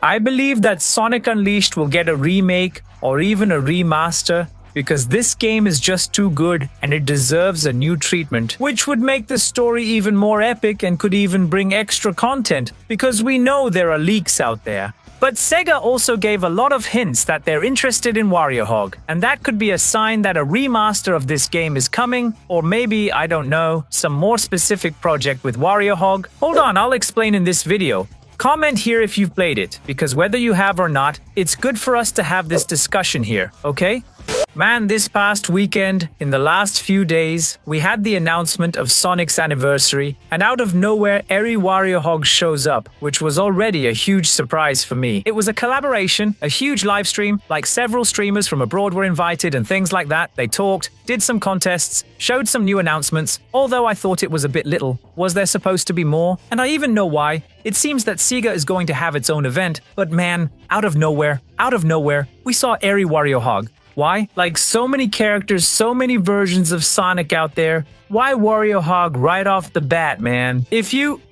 I believe that Sonic Unleashed will get a remake or even a remaster because this game is just too good and it deserves a new treatment, which would make the story even more epic and could even bring extra content because we know there are leaks out there. But SEGA also gave a lot of hints that they're interested in WarioHog, and that could be a sign that a remaster of this game is coming, or maybe, I don't know, some more specific project with WarioHog. Hold on, I'll explain in this video. Comment here if you've played it, because whether you have or not, it's good for us to have this discussion here, okay? Man, this past weekend, in the last few days, we had the announcement of Sonic's anniversary, and out of nowhere, WarioHog shows up, which was already a huge surprise for me. It was a collaboration, a huge live stream, like several streamers from abroad were invited and things like that. They talked, did some contests, showed some new announcements, although I thought it was a bit little. Was there supposed to be more? And I even know why. It seems that SEGA is going to have its own event, but man, out of nowhere, we saw WarioHog. Why? Like so many characters, so many versions of Sonic out there. Why WarioHog right off the bat, man?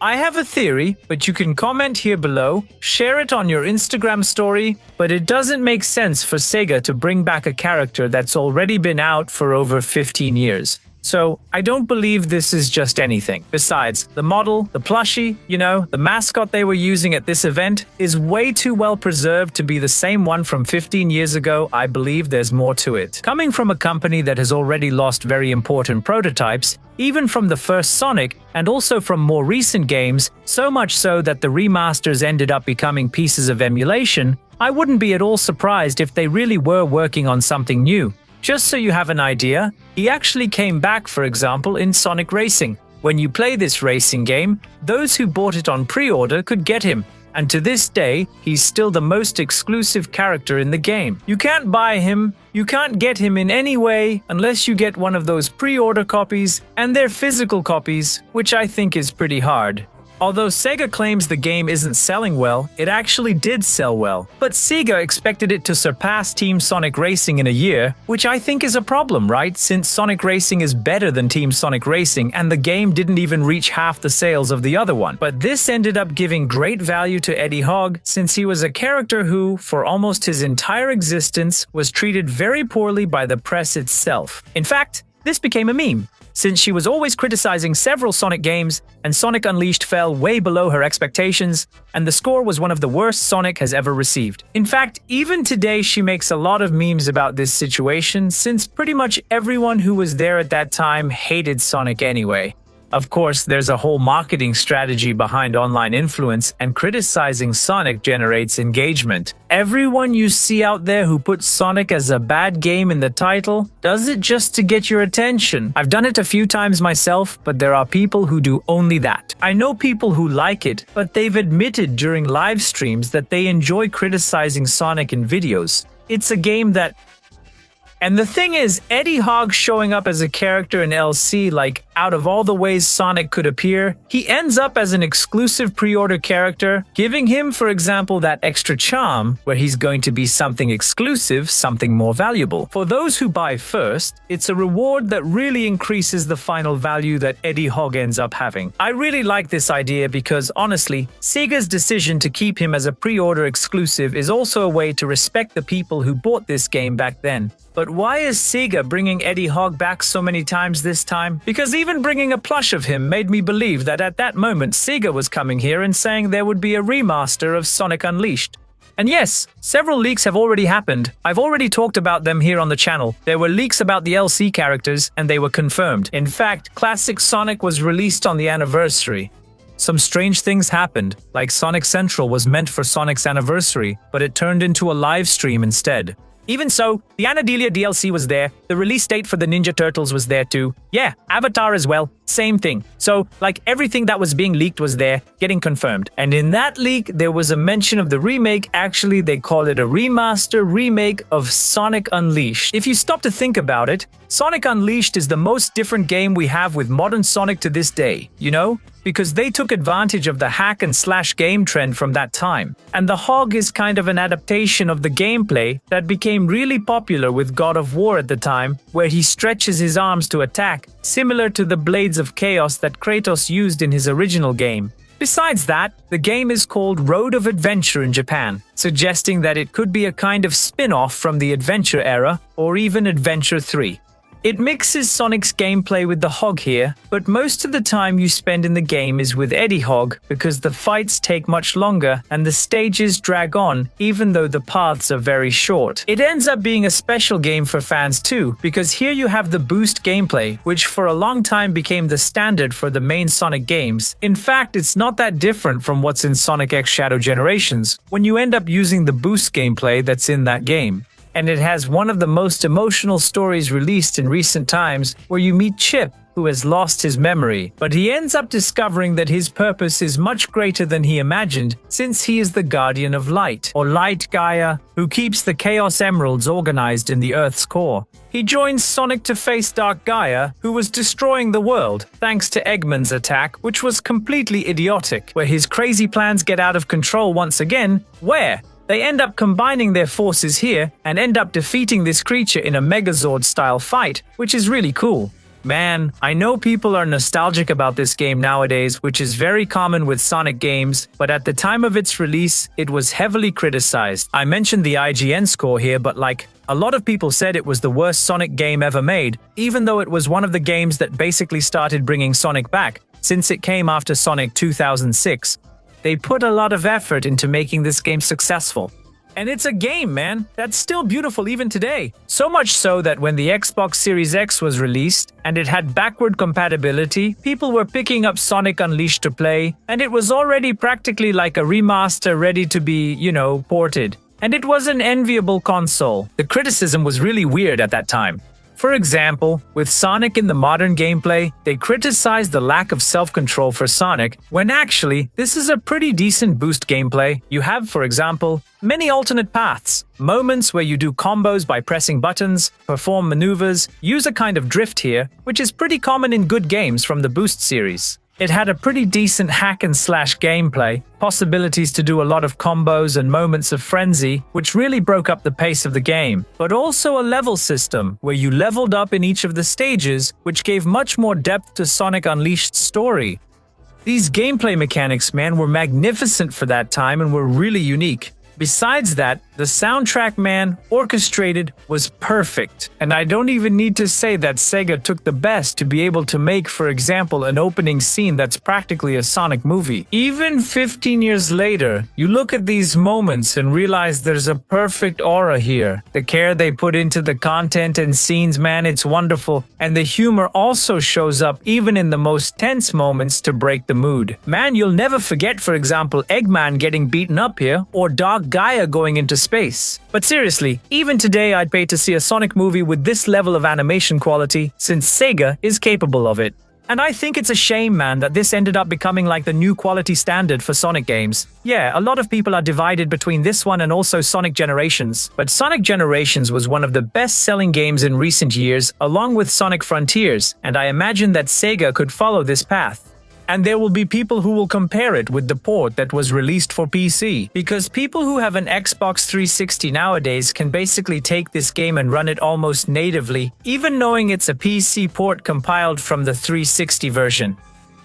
I have a theory, but you can comment here below, share it on your Instagram story, but it doesn't make sense for SEGA to bring back a character that's already been out for over 15 years. So, I don't believe this is just anything. Besides, the model, the plushie, the mascot they were using at this event is way too well preserved to be the same one from 15 years ago. I believe there's more to it. Coming from a company that has already lost very important prototypes, even from the first Sonic, and also from more recent games, so much so that the remasters ended up becoming pieces of emulation, I wouldn't be at all surprised if they really were working on something new. Just so you have an idea, he actually came back, for example, in Sonic Racing. When you play this racing game, those who bought it on pre-order could get him, and to this day, he's still the most exclusive character in the game. You can't buy him, you can't get him in any way unless you get one of those pre-order copies, and they're physical copies, which I think is pretty hard. Although SEGA claims the game isn't selling well, it actually did sell well. But SEGA expected it to surpass Team Sonic Racing in a year, which I think is a problem, right? Since Sonic Racing is better than Team Sonic Racing and the game didn't even reach half the sales of the other one. But this ended up giving great value to Hogg, since he was a character who, for almost his entire existence, was treated very poorly by the press itself. In fact, this became a meme, since she was always criticizing several Sonic games, and Sonic Unleashed fell way below her expectations, and the score was one of the worst Sonic has ever received. In fact, even today she makes a lot of memes about this situation, since pretty much everyone who was there at that time hated Sonic anyway. Of course, there's a whole marketing strategy behind online influence, and criticizing Sonic generates engagement. Everyone you see out there who puts Sonic as a bad game in the title does it just to get your attention. I've done it a few times myself, but there are people who do only that. I know people who like it, but they've admitted during live streams that they enjoy criticizing Sonic in videos. It's a game that... And the thing is, Hogg showing up as a character in LC, like, out of all the ways Sonic could appear, he ends up as an exclusive pre-order character, giving him, for example, that extra charm, where he's going to be something exclusive, something more valuable. For those who buy first, it's a reward that really increases the final value that Hogg ends up having. I really like this idea because, honestly, SEGA's decision to keep him as a pre-order exclusive is also a way to respect the people who bought this game back then. But why is SEGA bringing Hogg back so many times this time? Because even bringing a plush of him made me believe that at that moment SEGA was coming here and saying there would be a remaster of Sonic Unleashed. And yes, several leaks have already happened. I've already talked about them here on the channel. There were leaks about the LC characters, and they were confirmed. In fact, Classic Sonic was released on the anniversary. Some strange things happened, like Sonic Central was meant for Sonic's anniversary, but it turned into a live stream instead. Even so, the Anadelia DLC was there, the release date for the Ninja Turtles was there too. Yeah, Avatar as well, same thing. So, like everything that was being leaked was there, getting confirmed. And in that leak, there was a mention of the remake. Actually, they call it a remaster remake of Sonic Unleashed. If you stop to think about it, Sonic Unleashed is the most different game we have with modern Sonic to this day, because they took advantage of the hack-and-slash game trend from that time. And the Hogg is kind of an adaptation of the gameplay that became really popular with God of War at the time, where he stretches his arms to attack, similar to the Blades of Chaos that Kratos used in his original game. Besides that, the game is called Road of Adventure in Japan, suggesting that it could be a kind of spin-off from the Adventure era or even Adventure 3. It mixes Sonic's gameplay with the Hogg here, but most of the time you spend in the game is with Eddie Hogg because the fights take much longer and the stages drag on even though the paths are very short. It ends up being a special game for fans too, because here you have the boost gameplay, which for a long time became the standard for the main Sonic games. In fact, it's not that different from what's in Sonic X Shadow Generations, when you end up using the boost gameplay that's in that game. And it has one of the most emotional stories released in recent times, where you meet Chip, who has lost his memory, but he ends up discovering that his purpose is much greater than he imagined, since he is the Guardian of Light, or Light Gaia, who keeps the Chaos Emeralds organized in the Earth's core. He joins Sonic to face Dark Gaia, who was destroying the world, thanks to Eggman's attack, which was completely idiotic, where his crazy plans get out of control once again, where they end up combining their forces here and end up defeating this creature in a Megazord-style fight, which is really cool. Man, I know people are nostalgic about this game nowadays, which is very common with Sonic games, but at the time of its release, it was heavily criticized. I mentioned the IGN score here, but a lot of people said it was the worst Sonic game ever made, even though it was one of the games that basically started bringing Sonic back, since it came after Sonic 2006. They put a lot of effort into making this game successful. And it's a game, man, that's still beautiful even today. So much so that when the Xbox Series X was released, and it had backward compatibility, people were picking up Sonic Unleashed to play, and it was already practically like a remaster ready to be, ported. And it was an enviable console. The criticism was really weird at that time. For example, with Sonic in the modern gameplay, they criticized the lack of self-control for Sonic, when actually, this is a pretty decent boost gameplay. You have, for example, many alternate paths, moments where you do combos by pressing buttons, perform maneuvers, use a kind of drift here, which is pretty common in good games from the Boost series. It had a pretty decent hack-and-slash gameplay, possibilities to do a lot of combos and moments of frenzy, which really broke up the pace of the game, but also a level system, where you leveled up in each of the stages, which gave much more depth to Sonic Unleashed's story. These gameplay mechanics, man, were magnificent for that time and were really unique. Besides that, the soundtrack, man, orchestrated, was perfect. And I don't even need to say that SEGA took the best to be able to make, for example, an opening scene that's practically a Sonic movie. Even 15 years later, you look at these moments and realize there's a perfect aura here. The care they put into the content and scenes, man, it's wonderful. And the humor also shows up even in the most tense moments to break the mood. Man, you'll never forget, for example, Eggman getting beaten up here, or Dark Gaia going into space. But seriously, even today I'd pay to see a Sonic movie with this level of animation quality, since SEGA is capable of it. And I think it's a shame, man, that this ended up becoming like the new quality standard for Sonic games. Yeah, a lot of people are divided between this one and also Sonic Generations. But Sonic Generations was one of the best-selling games in recent years, along with Sonic Frontiers, and I imagine that SEGA could follow this path. And there will be people who will compare it with the port that was released for PC, because people who have an Xbox 360 nowadays can basically take this game and run it almost natively, even knowing it's a PC port compiled from the 360 version.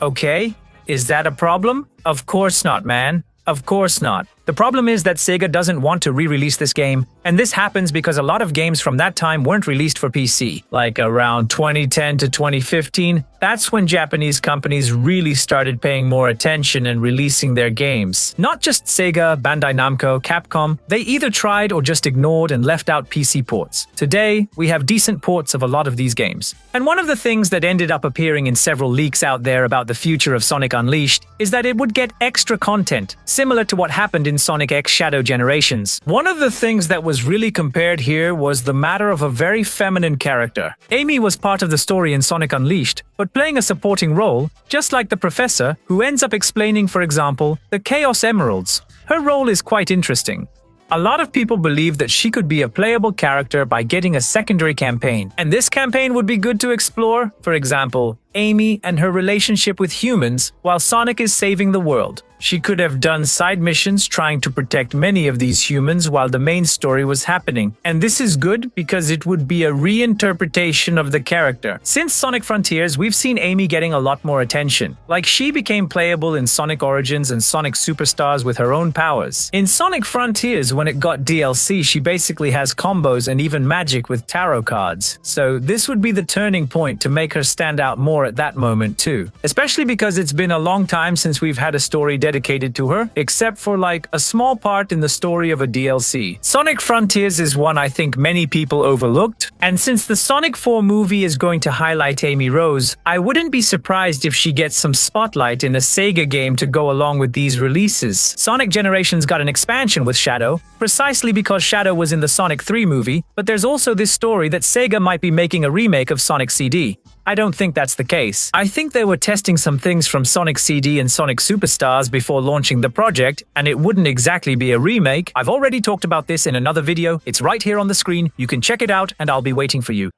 Okay, is that a problem? Of course not, man. Of course not. The problem is that SEGA doesn't want to re-release this game, and this happens because a lot of games from that time weren't released for PC. Like around 2010 to 2015, that's when Japanese companies really started paying more attention and releasing their games. Not just SEGA, Bandai Namco, Capcom, they either tried or just ignored and left out PC ports. Today, we have decent ports of a lot of these games. And one of the things that ended up appearing in several leaks out there about the future of Sonic Unleashed is that it would get extra content, similar to what happened in Sonic X Shadow Generations. One of the things that was really compared here was the matter of a very feminine character. Amy was part of the story in Sonic Unleashed, but playing a supporting role, just like the professor, who ends up explaining, for example, the Chaos Emeralds. Her role is quite interesting. A lot of people believe that she could be a playable character by getting a secondary campaign, and this campaign would be good to explore. For example, Amy, and her relationship with humans while Sonic is saving the world. She could have done side missions trying to protect many of these humans while the main story was happening. And this is good because it would be a reinterpretation of the character. Since Sonic Frontiers, we've seen Amy getting a lot more attention. Like, she became playable in Sonic Origins and Sonic Superstars with her own powers. In Sonic Frontiers, when it got DLC, she basically has combos and even magic with tarot cards. So this would be the turning point to make her stand out more at that moment too. Especially because it's been a long time since we've had a story dedicated to her, except for like a small part in the story of a DLC. Sonic Frontiers is one I think many people overlooked, and since the Sonic 4 movie is going to highlight Amy Rose, I wouldn't be surprised if she gets some spotlight in a SEGA game to go along with these releases. Sonic Generations got an expansion with Shadow, precisely because Shadow was in the Sonic 3 movie, but there's also this story that SEGA might be making a remake of Sonic CD. I don't think that's the case. I think they were testing some things from Sonic CD and Sonic Superstars before launching the project, and it wouldn't exactly be a remake. I've already talked about this in another video. It's right here on the screen. You can check it out, and I'll be waiting for you.